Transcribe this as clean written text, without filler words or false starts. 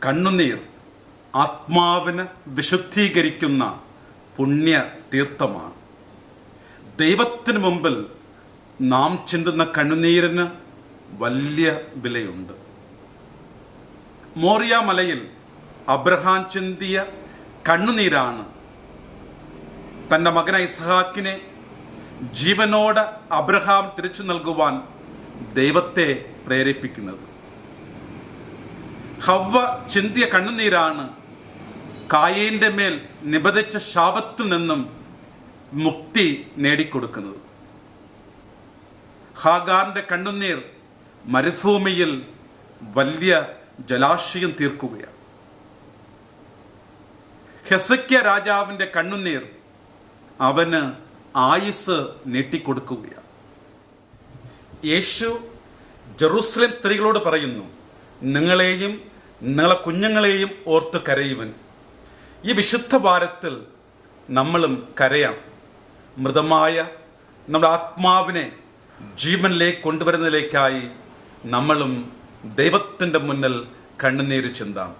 കണ്ണുനീർ ആത്മാവിന് വിശുദ്ധീകരിക്കുന്ന പുണ്യ തീർത്ഥമാണ്. ദൈവത്തിന് മുമ്പിൽ നാം ചിന്തുന്ന കണ്ണുനീരിന് വലിയ വിലയുണ്ട്. മോറിയ മലയിൽ അബ്രഹാം ചിന്തിയ കണ്ണുനീരാണ് തൻ്റെ മകൻ ഇസ്ഹാക്കിനെ ജീവനോട് അബ്രഹാം തിരിച്ചു നൽകുവാൻ ദൈവത്തെ പ്രേരിപ്പിക്കുന്നത്. ഹവ്വ ചിന്തിയ കണ്ണുനീരാണ് കായീന്റെ മേൽ നിബന്ധിച്ച ശാപത്തിൽ നിന്നും മുക്തി നേടിക്കൊടുക്കുന്നത്. ഹാഗാറിന്റെ കണ്ണുനീർ മരുഭൂമിയിൽ വലിയ ജലാശയം തീർക്കുകയാണ്. ഹെസക്യ രാജാവിൻ്റെ കണ്ണുനീർ അവന് ആയുസ് നീട്ടിക്കൊടുക്കുകയാണ്. യേശു ജെറൂസലേം സ്ത്രീകളോട് പറയുന്നു, നിങ്ങളെയും നിങ്ങളെ കുഞ്ഞുങ്ങളെയും ഓർത്ത് കരയുവൻ. ഈ വിശുദ്ധ വാരത്തിൽ നമ്മളും കരയാം. മൃതമായ നമ്മുടെ ആത്മാവിനെ ജീവനിലേക്ക് കൊണ്ടുവരുന്നതിലേക്കായി നമ്മളും ദൈവത്തിൻ്റെ മുന്നിൽ കണ്ണുനീര് ചിന്താം.